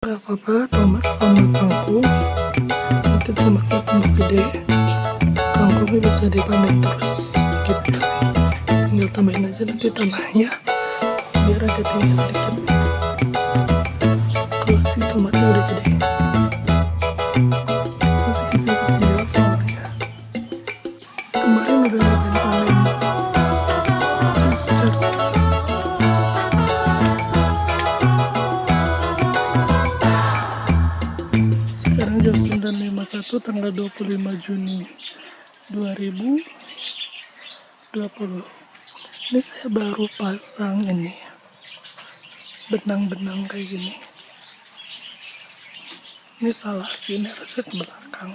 Gak apa-apa, tomat sama kangkung nanti tomatnya tumbuh gede, kangkungnya bisa dipanen terus gitu. Tinggal tambahin aja nanti tanahnya biar agak tinggi sedikit kalau si tomatnya udah gede. Masih kecil-kecil soalnya kemarin udah nyobain panen terus cari. Sekarang jam 9.51 tanggal 25 Juni 2020. Ini saya baru pasang ini benang-benang kayak gini. Ini salah sih, ini harusnya ke belakang.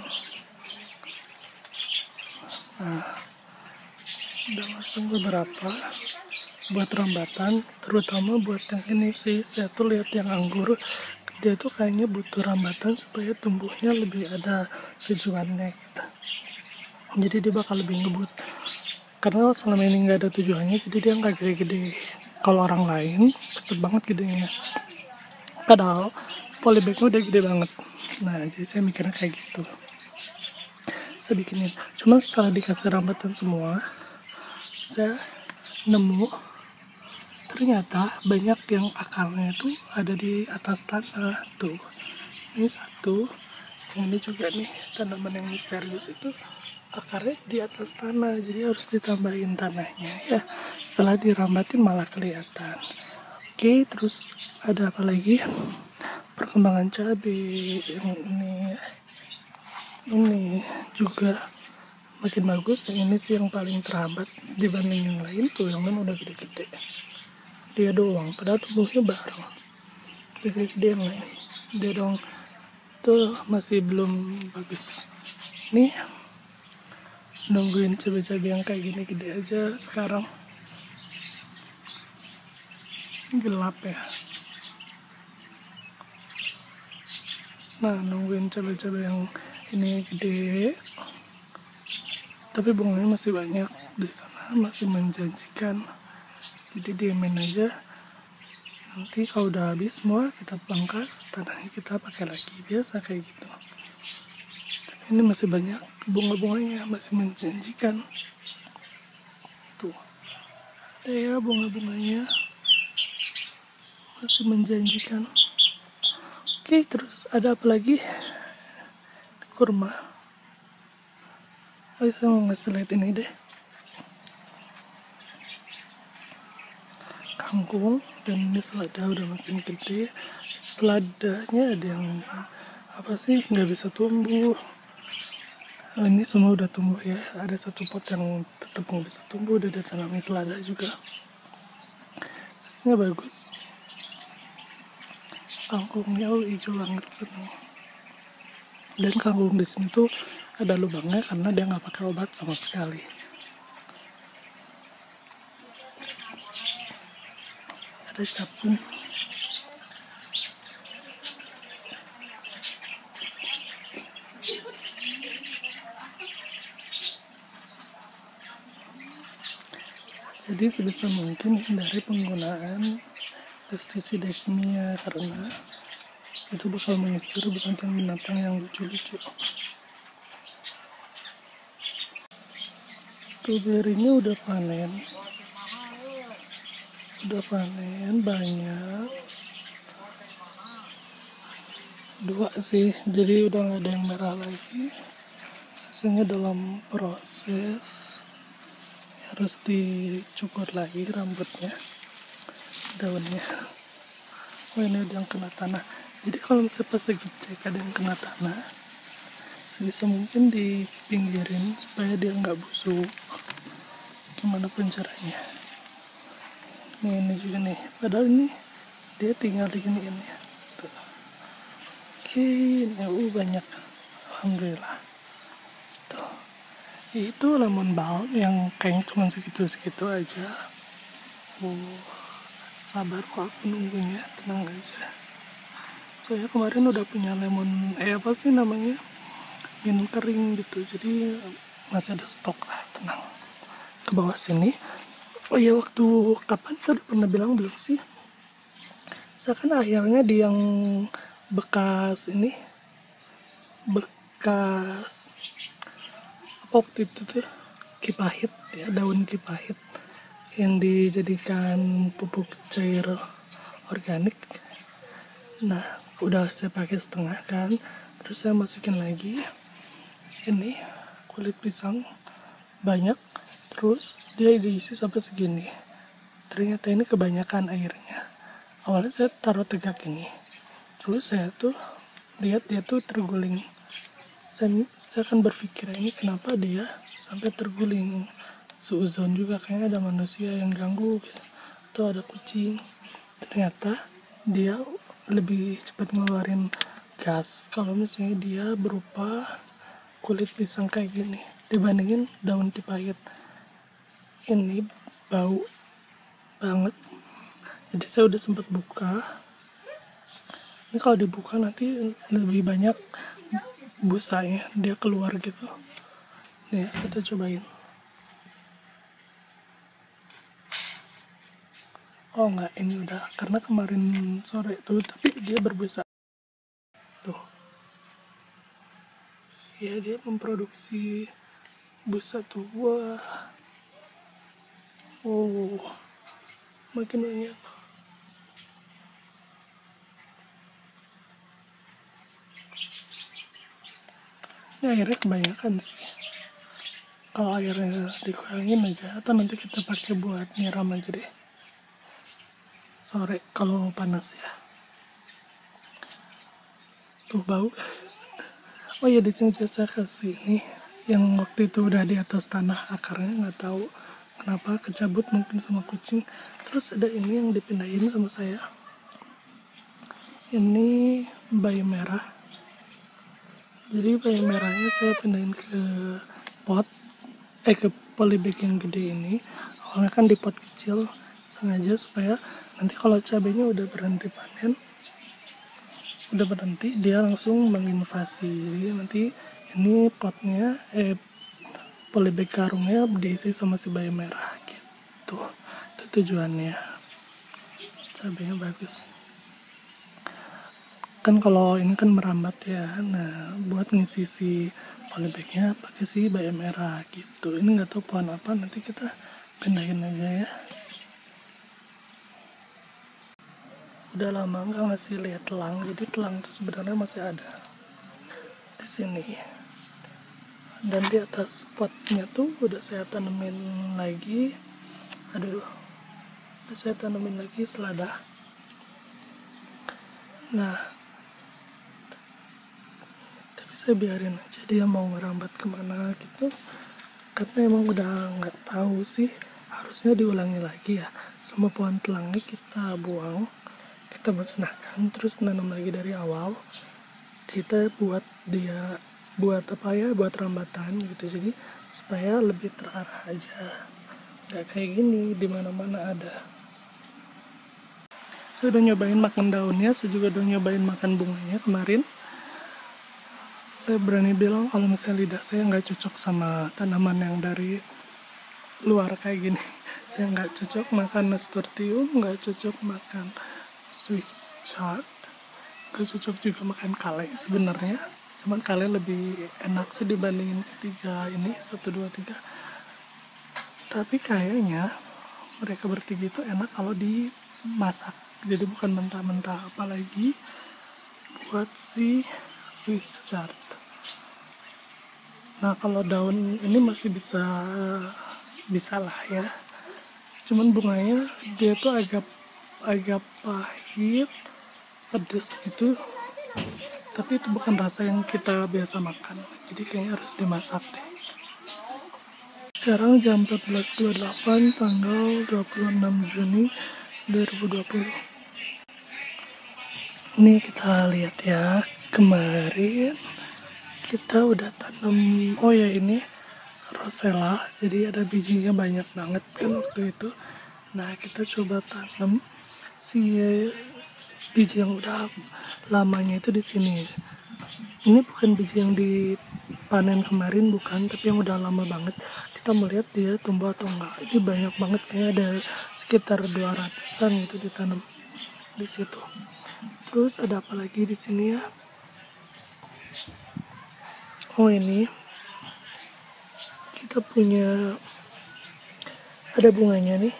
Nah, udah masang beberapa buat rambatan, terutama buat yang ini sih. Saya tuh lihat yang anggur, dia tuh kayaknya butuh rambatan supaya tumbuhnya lebih ada tujuannya gitu. Jadi dia bakal lebih ngebut. Karena selama ini nggak ada tujuannya, jadi dia nggak gede-gede. Kalau orang lain cepet banget gedenya. Padahal polybagnya udah gede banget. Nah, jadi saya mikirnya kayak gitu. Saya bikinin. Cuma setelah dikasih rambatan semua, saya nemu ternyata banyak yang akarnya itu ada di atas tanah tuh. Ini satu, yang ini juga nih tanaman yang misterius itu akarnya di atas tanah, jadi harus ditambahin tanahnya ya. Setelah dirambatin malah kelihatan. Oke, terus ada apa lagi? Perkembangan cabai yang ini juga makin bagus. Yang ini sih yang paling terhambat dibanding yang lain tuh, yang lain udah gede-gede. Dia doang, padahal tumbuhnya bareng. Gede-gede yang lain. Dia doang tuh masih belum bagus. Nih, nungguin cabai-cabai yang kayak gini gede aja sekarang. Gelap ya. Nah, nungguin cabai-cabai yang ini gede. Tapi bunganya masih banyak di sana, masih menjanjikan. Jadi diamin aja. Nanti kalau udah habis semua kita pangkas, tanahnya kita pakai lagi, biasa kayak gitu. Tapi ini masih banyak bunga-bunganya, masih menjanjikan. Tuh, ada ya bunga-bunganya, masih menjanjikan. Oke, terus ada apa lagi? Kurma. Oh, saya mau ngasih lihat ini deh. Kangkung, dan ini selada udah makin gede. Seladanya ada yang apa sih nggak bisa tumbuh. Oh, ini semua udah tumbuh ya. Ada satu pot yang tetap nggak bisa tumbuh, udah ditanamin selada juga. Sisnya bagus. Kangkungnya hijau banget, seneng. Dan kangkung di sini tuh ada lubangnya karena dia nggak pakai obat sama sekali. Ada capung. Jadi sebisa mungkin hindari penggunaan pestisida kimia karena itu bakal mengusir binatang-binatang yang lucu-lucu. Stroberinya udah panen banyak, 2 sih, jadi udah nggak ada yang merah lagi. Sisanya dalam proses, harus dicukur lagi rambutnya, daunnya. Oh, ini udah yang kena tanah. Jadi kalau misalnya pas lagi cek ada yang kena tanah, bisa mungkin dipinggirin supaya dia nggak busuk. Gimana pun caranya. Ini juga nih, padahal ini dia tinggal diginiin ya. Tuh. Oke, ini banyak, alhamdulillah. Tuh, itu lemon balm yang kayaknya cuma segitu aja. Sabar kok aku nunggunya, tenang aja. Saya kemarin udah punya lemon, apa sih namanya, mint kering gitu, jadi masih ada stok lah, tenang. Ke bawah sini. Oh iya, waktu kapan saya udah pernah bilang belum sih? Misalkan akhirnya di yang bekas apa waktu itu tuh, kipahit ya, daun kipahit yang dijadikan pupuk cair organik. Nah, udah saya pakai setengah kan, terus saya masukin lagi ini kulit pisang banyak, terus dia diisi sampai segini. Ternyata ini kebanyakan airnya. Awalnya saya taruh tegak ini, terus saya tuh lihat dia tuh terguling. Saya akan berpikir ini kenapa dia sampai terguling. Seuzon juga kayaknya ada manusia yang ganggu gitu, atau ada kucing. Ternyata dia lebih cepat ngeluarin gas kalau misalnya dia berupa kulit pisang kayak gini dibandingin daun kipahit. Ini bau banget. Jadi saya udah sempat buka. Ini kalau dibuka nanti lebih banyak busanya, dia keluar gitu. Nih, kita cobain. Oh enggak, ini udah, karena kemarin sore tuh, tapi dia berbusa. Tuh. Ya, dia memproduksi busa tuh. Wah. Oh. Makin banyak. Ini airnya kebanyakan sih. Kalau airnya dikurangin aja, atau nanti kita pakai buat nyiram aja deh. Sore kalau panas ya. Tuh bau. Oh ya, di sini juga saya kasih ini yang waktu itu udah di atas tanah, akarnya nggak tahu kenapa kecabut mungkin sama kucing. Terus ada ini yang dipindahin sama saya. Ini bayi merah. Jadi bayi merahnya saya pindahin ke polybag yang gede ini. Awalnya kan di pot kecil, sengaja supaya nanti kalau cabenya udah berhenti panen, udah berhenti, dia langsung menginvasi. Jadi nanti ini potnya, polybag karungnya diisi sama si bayi merah gitu. Itu tujuannya. Cabenya bagus. Kan kalau ini kan merambat ya, nah buat ngisi si polybagnya pakai si bayi merah gitu. Ini nggak tahu pohon apa, nanti kita pindahin aja ya. Udah lama nggak ngasih lihat telang, jadi telang itu sebenarnya masih ada di sini. Dan di atas potnya tuh udah saya tanemin lagi, udah saya tanemin lagi selada. Nah, saya biarin aja dia mau merambat kemana gitu, karena emang udah nggak tahu sih, harusnya diulangi lagi ya. Semua pohon telangnya kita buang, kita musnahkan, terus nanam lagi dari awal. Kita buat rambatan gitu, jadi supaya lebih terarah aja, nggak kayak gini dimana-mana ada. Saya udah nyobain makan daunnya, saya juga udah nyobain makan bunganya kemarin. Saya berani bilang kalau misalnya lidah saya nggak cocok sama tanaman yang dari luar kayak gini. Saya nggak cocok makan nasturtium, nggak cocok makan Swiss chard, nggak cocok juga makan kale sebenarnya. Cuman kale lebih enak sih dibandingin ketiga ini, 1, 2, 3. Tapi kayaknya mereka bertiga itu enak kalau dimasak. Jadi bukan mentah-mentah, apalagi buat si Swiss chard. Nah, kalau daun ini masih bisa lah ya. Cuman bunganya dia tuh agak pahit, pedes gitu. Tapi itu bukan rasa yang kita biasa makan. Jadi kayaknya harus dimasak deh. Sekarang jam 14.28 tanggal 26 Juni 2020. Ini kita lihat ya, kemarin kita udah tanam, oh ya ini rosella, jadi ada bijinya banyak banget kan waktu itu. Nah, kita coba tanam si biji yang udah lamanya itu di sini. Ini bukan biji yang dipanen kemarin, bukan, tapi yang udah lama banget. Kita melihat dia tumbuh atau enggak. Ini banyak banget, kayaknya ada sekitar 200-an gitu ditanam di situ. Terus ada apa lagi di sini ya? Oh ini kita punya ada bunganya nih.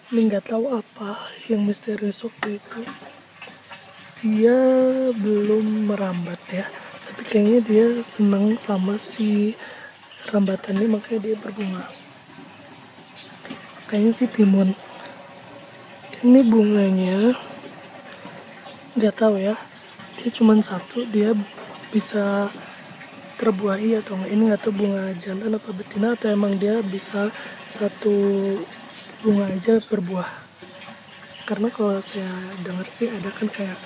Ini nggak tahu apa yang misterius waktu itu. Dia belum merambat ya, tapi kayaknya dia senang sama si rambatannya makanya dia berbunga. Kayaknya sih timun. Ini bunganya nggak tahu ya. Dia cuma satu, dia bisa terbuahi atau enggak. Ini nggak tahu bunga jantan apa betina atau emang dia bisa satu bunga aja berbuah. Karena kalau saya dengar sih ada kan kayak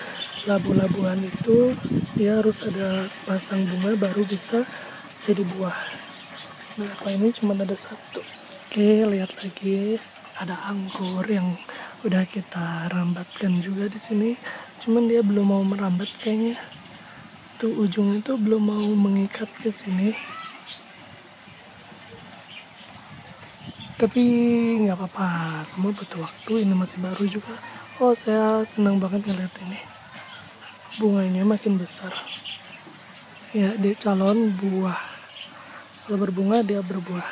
labu-labuan itu dia harus ada sepasang bunga baru bisa jadi buah. Nah kalau ini cuma ada satu. Oke, lihat lagi ada anggur yang udah kita rambatkan juga di sini. Cuman dia belum mau merambat kayaknya. Tuh ujung itu belum mau mengikat ke sini. Tapi nggak apa-apa, semua butuh waktu. Ini masih baru juga. Oh, saya senang banget ngeliat ini. Bunganya makin besar. Ya, dia calon buah. Setelah berbunga, dia berbuah.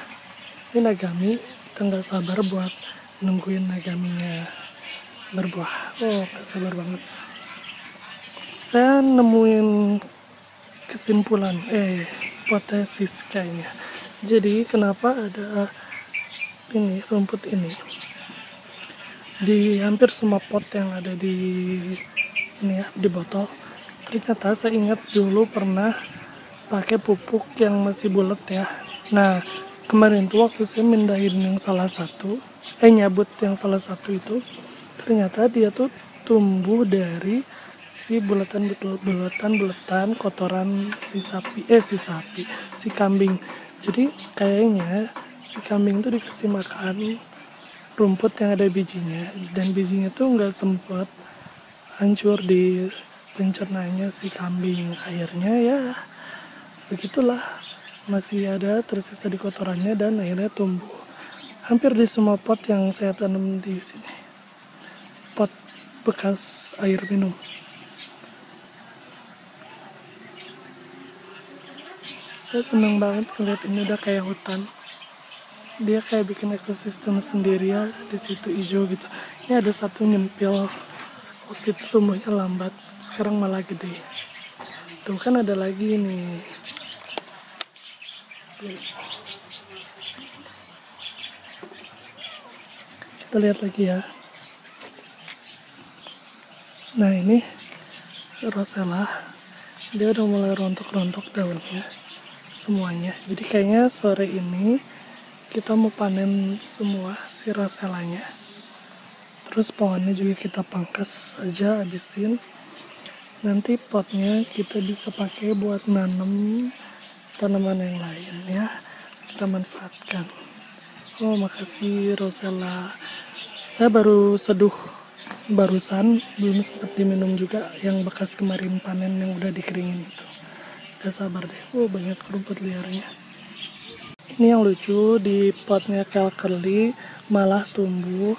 Ini nagami, kita nggak sabar buat nungguin nagaminya berbuah. Oh, nggak sabar banget. Saya nemuin kesimpulan, hipotesis kayaknya. Jadi kenapa ada ini rumput ini di hampir semua pot yang ada di ini ya di botol. Ternyata saya ingat dulu pernah pakai pupuk yang masih bulat ya. Nah kemarin tuh waktu saya mindahin yang salah satu, nyabut yang salah satu itu, ternyata dia tuh tumbuh dari si bulatan kotoran si kambing. Jadi kayaknya si kambing tuh dikasih makan rumput yang ada bijinya, dan bijinya tuh nggak sempet hancur di pencernanya si kambing. Akhirnya ya begitulah, masih ada tersisa di kotorannya dan akhirnya tumbuh hampir di semua pot yang saya tanam di sini, pot bekas air minum. Saya senang banget ngeliat ini udah kayak hutan. Dia kayak bikin ekosistem sendiri ya, di situ hijau gitu. Ini ada satu nyempil, waktu itu tumbuhnya lambat, sekarang malah gede. Tuh kan ada lagi nih. Kita lihat lagi ya. Nah ini rosella, dia udah mulai rontok-rontok daunnya semuanya. Jadi kayaknya sore ini kita mau panen semua si rosellanya. Terus pohonnya juga kita pangkas aja, habisin. Nanti potnya kita bisa pakai buat nanam tanaman yang lain ya. Kita manfaatkan. Oh makasih rosella. Saya baru seduh barusan, belum sempat diminum juga yang bekas kemarin panen yang udah dikeringin itu. Gak sabar deh. Oh banyak rumput liarnya. Ini yang lucu, di potnya kelkerli malah tumbuh.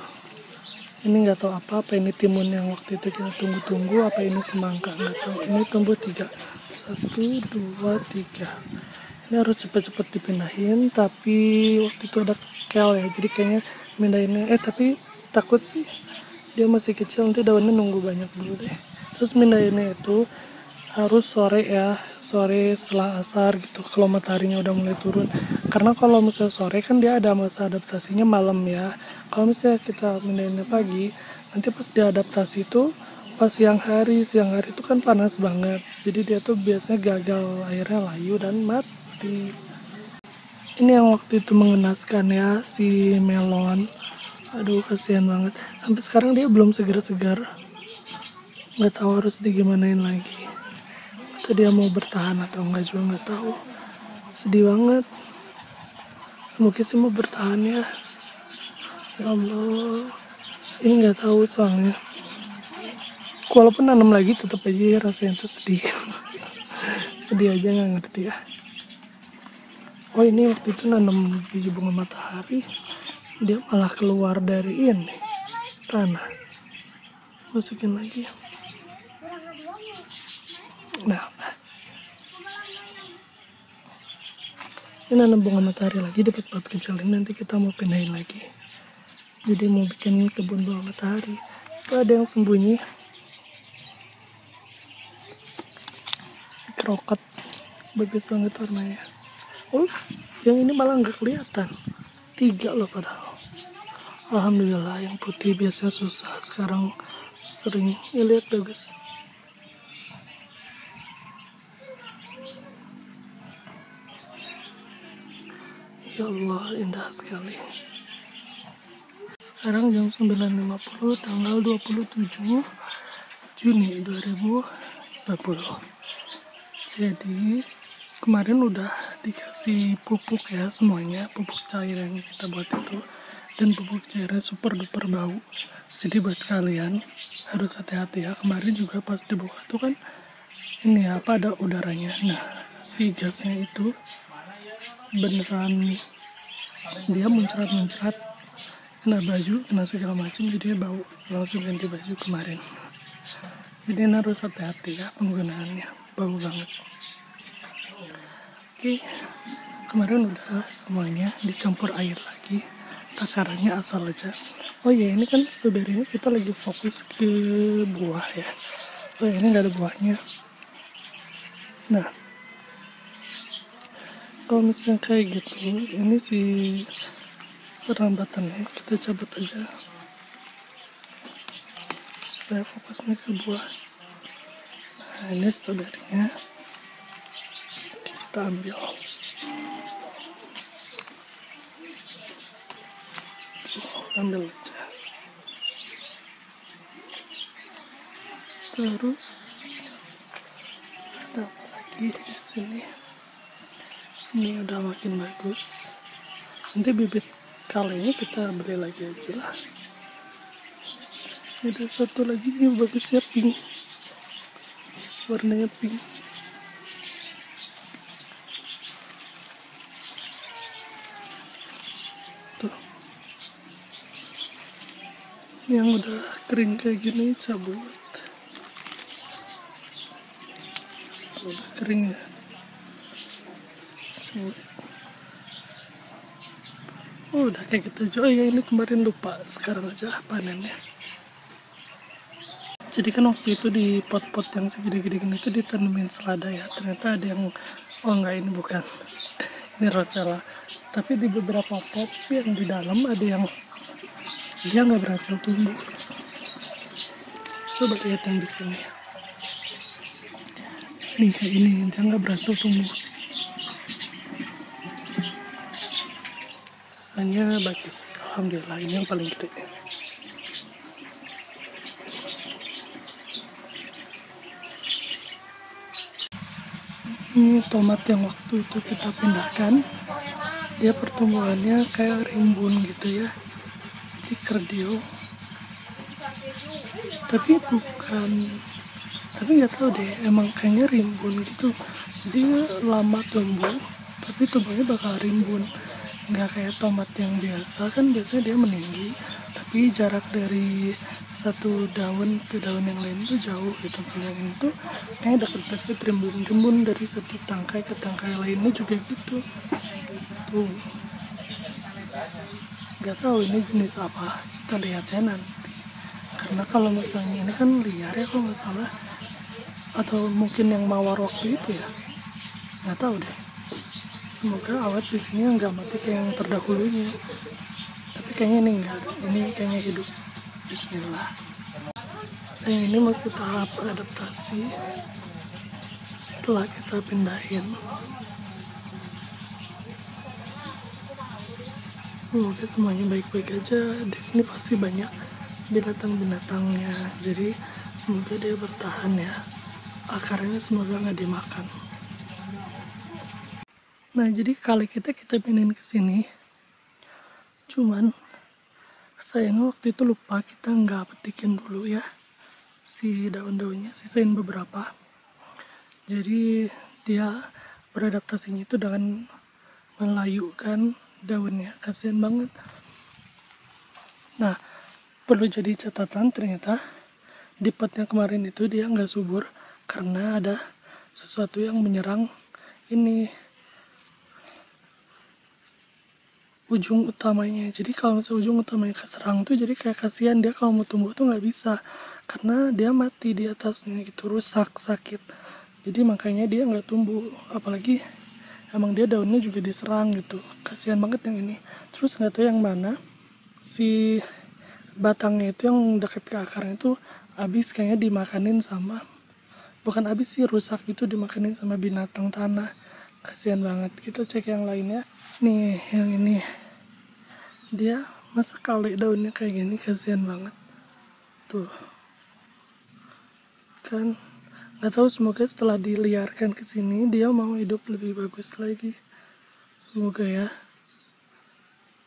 Ini nggak tahu apa ini timun yang waktu itu kita tunggu-tunggu, apa ini semangka, nggak tahu. Ini tumbuh 3, 1, 2, 3. Ini harus cepat-cepat dipindahin, tapi waktu itu ada kel ya, jadi kayaknya pindahinnya. Tapi takut sih dia masih kecil, nanti daunnya nunggu banyak dulu deh. Terus pindahinnya itu harus sore ya, sore setelah asar gitu, kalau mataharinya udah mulai turun. Karena kalau misalnya sore kan dia ada masa adaptasinya malam ya. Kalau misalnya kita pindahinnya pagi, nanti pas diadaptasi itu pas siang hari itu kan panas banget. Jadi dia tuh biasanya gagal, akhirnya layu dan mati. Ini yang waktu itu mengenaskan ya, si melon. Aduh kasihan banget. Sampai sekarang dia belum segar-segar. Nggak tahu harus digimanain lagi. Atau dia mau bertahan atau enggak juga nggak tahu. Sedih banget. Semoga sih mau bertahan ya. Ya Allah. Ini nggak tahu soalnya. Walaupun nanam lagi tetap aja rasanya tuh sedih. Sedih aja nggak ngerti ya. Oh ini waktu itu nanam biji bunga matahari. Dia malah keluar dari ini tanah. Masukin lagi. Nah, ini nanam bunga matahari lagi di pot kecil ini, nanti kita mau pindahin lagi. Jadi mau bikin kebun bunga matahari. Itu ada yang sembunyi, si kroket, bagus banget warnanya. Oh, yang ini malah nggak kelihatan. 3 loh padahal. Alhamdulillah, yang putih biasanya susah, sekarang sering. Ya, lihat bagus. Ya Allah, indah sekali. Sekarang jam 9.50, tanggal 27 Juni 2020. Jadi kemarin udah dikasih pupuk ya semuanya, pupuk cair yang kita buat itu, dan pupuk cairnya super duper bau. Jadi buat kalian harus hati-hati ya. Kemarin juga pas dibuka tuh kan ini apa, ada udaranya. Nah, si gasnya itu beneran dia muncrat-muncrat, kena baju, kena segala macam, jadi bau. Langsung ganti baju kemarin. Jadi harus hati-hati ya penggunaannya, bau banget. Oke, kemarin udah semuanya dicampur air lagi, takarannya asal aja. Oh iya, ini kan stroberi ini kita lagi fokus ke buah ya. Oh ini nggak ada buahnya. Nah, kalau misalnya kayak gitu, ini si perambatannya kita cabut aja supaya fokusnya ke buah. Nah, ini stroberinya kita ambil. Ambil aja. Terus ada apa lagi di sini? Ini udah makin bagus. Nanti bibit kali ini kita beli lagi aja lah. Ada satu lagi yang bagus ya, pink. Warnanya pink. Tuh. Yang udah kering kayak gini cabut. Udah kering ya. Oh, udah kayak gitu aja. Oh ya, ini kemarin lupa, sekarang aja panennya. Jadi kan waktu itu di pot-pot yang segede-gede gini itu ditanemin selada ya. Ternyata ada yang, oh enggak, ini bukan. Ini rosella. Tapi di beberapa pot sih yang di dalam ada yang dia nggak berhasil tumbuh. Coba lihat yang di sini. Nih kayak ini, dia nggak berhasil tumbuh. Sisanya bagus, alhamdulillah. Ini yang paling gede. Ini tomat yang waktu itu kita pindahkan, dia pertumbuhannya kayak rimbun gitu ya, jadi kerdil. Tapi nggak tahu deh, emang kayaknya rimbun gitu. Jadi lama tumbuh, tapi tumbuhnya bakal rimbun. Nggak kayak tomat yang biasa, kan biasanya dia meninggi, tapi jarak dari satu daun ke daun yang lain itu jauh gitu. Kalau yang itu kayak deket-deket, rimbun-rimbun dari satu tangkai ke tangkai lainnya juga gitu. Tuh, nggak tahu ini jenis apa, kita lihatnya nanti. Karena kalau misalnya ini kan liar ya kalau nggak salah, atau mungkin yang mawar waktu itu ya, nggak tahu deh. Semoga awet di sini nggak mati kayak yang terdahulunya. Tapi kayaknya ini enggak, ini kayaknya hidup. Bismillah. Yang ini masih tahap adaptasi. Setelah kita pindahin, semoga semuanya baik-baik aja. Di sini pasti banyak binatang-binatangnya, jadi semoga dia bertahan ya. Akarnya semoga nggak dimakan. Nah, jadi kali kita pindahin ke sini, cuman sayangnya waktu itu lupa kita nggak petikin dulu ya si daun-daunnya, sisain beberapa. Jadi dia beradaptasinya itu dengan melayukan daunnya, kasihan banget. Nah, perlu jadi catatan, ternyata di potnya kemarin itu dia nggak subur karena ada sesuatu yang menyerang ini ujung utamanya. Jadi kalau misalnya ujung utamanya keserang tuh jadi kayak kasihan dia kalau mau tumbuh tuh nggak bisa karena dia mati di atasnya gitu, rusak, sakit. Jadi makanya dia nggak tumbuh, apalagi emang dia daunnya juga diserang gitu, kasihan banget yang ini. Terus nggak tahu yang mana si batangnya itu yang deket ke akarnya itu habis kayaknya dimakanin sama, bukan habis sih, rusak itu dimakanin sama binatang tanah. Kasihan banget. Kita cek yang lainnya. Nih, yang ini. Dia masa kali daunnya kayak gini, kasihan banget. Tuh. Kan nggak tahu, semoga setelah diliarkan ke sini dia mau hidup lebih bagus lagi. Semoga ya.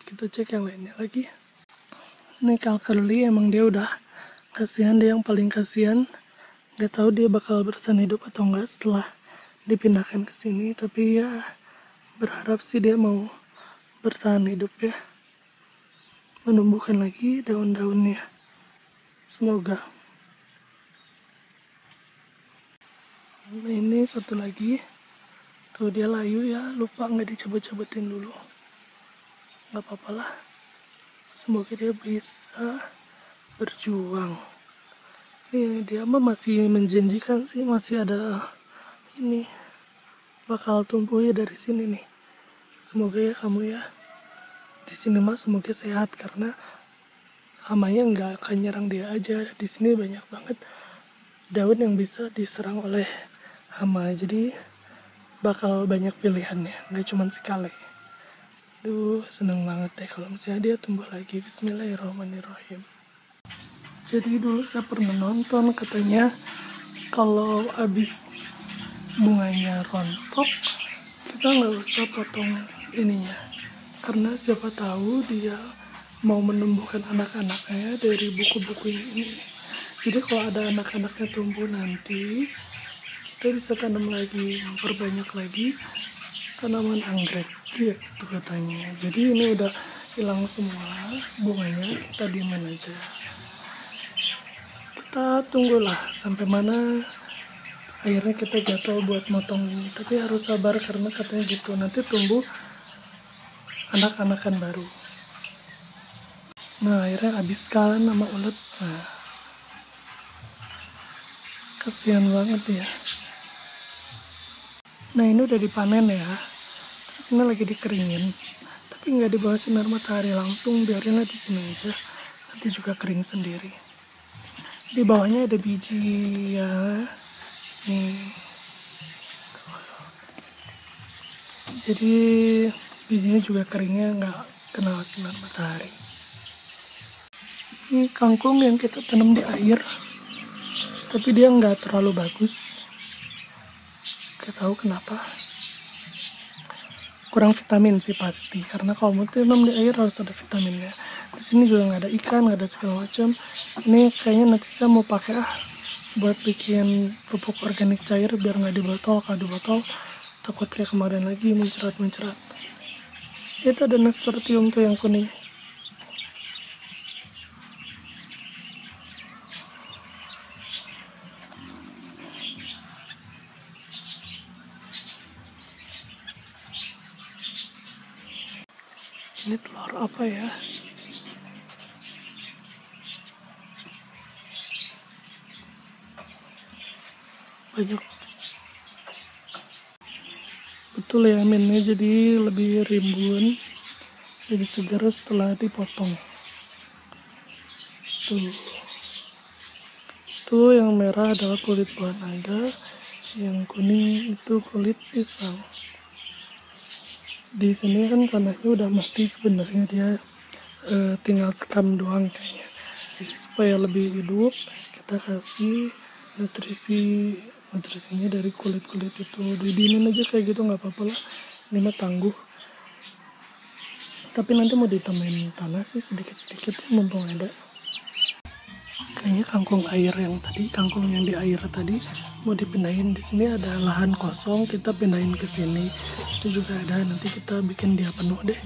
Kita cek yang lainnya lagi. Ini Calculi emang dia udah kasihan, dia yang paling kasihan. Nggak tahu dia bakal bertahan hidup atau enggak setelah dipindahkan ke sini, tapi ya berharap sih dia mau bertahan hidup ya, menumbuhkan lagi daun-daunnya, semoga. Nah ini satu lagi tuh, dia layu ya, lupa nggak dicabut-cabutin dulu, nggak apa-apa lah, semoga dia bisa berjuang. Nih dia mah masih menjanjikan sih, masih ada ini bakal tumbuh ya dari sini nih. Semoga ya kamu ya di sini mah semoga sehat, karena hamanya nggak akan nyerang dia aja. Di sini banyak banget daun yang bisa diserang oleh hama, jadi bakal banyak pilihannya, nggak cuma sekali. Duh, seneng banget deh kalau misalnya dia tumbuh lagi. Bismillahirrahmanirrahim. Jadi dulu saya pernah nonton, katanya kalau habis bunganya rontok kita nggak usah potong ininya, karena siapa tahu dia mau menumbuhkan anak-anaknya dari buku-buku ini. Jadi kalau ada anak-anaknya tumbuh nanti kita bisa tanam lagi, memperbanyak lagi tanaman anggrek gitu katanya. Jadi ini udah hilang semua bunganya, kita diemin aja, kita tunggulah sampai mana akhirnya kita gatal buat motong ini. Tapi harus sabar karena katanya gitu, nanti tumbuh anak-anakan baru. Nah akhirnya habis kan sama ulet. Nah kasihan banget ya. Nah ini udah dipanen ya, terus ini lagi dikeringin, tapi nggak di bawah sinar matahari langsung, biarinlah di sini aja, nanti juga kering sendiri. Di bawahnya ada biji ya. Nih, jadi bijinya juga keringnya nggak kena sinar matahari. Ini kangkung yang kita tanam di air, tapi dia nggak terlalu bagus. Gak tahu kenapa. Kurang vitamin sih pasti, karena kalau mau tanam di air harus ada vitaminnya. Di sini juga nggak ada ikan, nggak ada segala macam. Ini kayaknya nanti saya mau pakai buat bikin pupuk organik cair biar nggak di botol. Kalau di botol takut kayak kemarin lagi mencerat. Itu ada nasturtium tuh yang kuning. Ini telur apa ya? Banyak. Betul ya, minnya jadi lebih rimbun, jadi segar setelah dipotong. Tuh. Itu yang merah adalah kulit buah naga, yang kuning itu kulit pisang. Di sini kan tanahnya udah mati sebenarnya, dia tinggal sekam doang kayaknya. Jadi supaya lebih hidup kita kasih nutrisinya dari kulit-kulit itu. Didiemin aja kayak gitu nggak apa-apa lah, ini mah tangguh. Tapi nanti mau ditambahin tanah sih sedikit-sedikit mumpung ada. Kayaknya kangkung air yang tadi, kangkung yang di air tadi mau dipindahin. Di sini ada lahan kosong, kita pindahin ke sini. Itu juga ada, nanti kita bikin dia penuh deh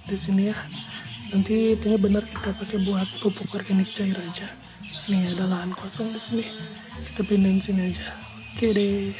di sini ya. Nanti intinya benar kita pakai buat pupuk organik cair aja. Nih ada lahan kosong di sini, kita pindahin sini aja. Oke deh.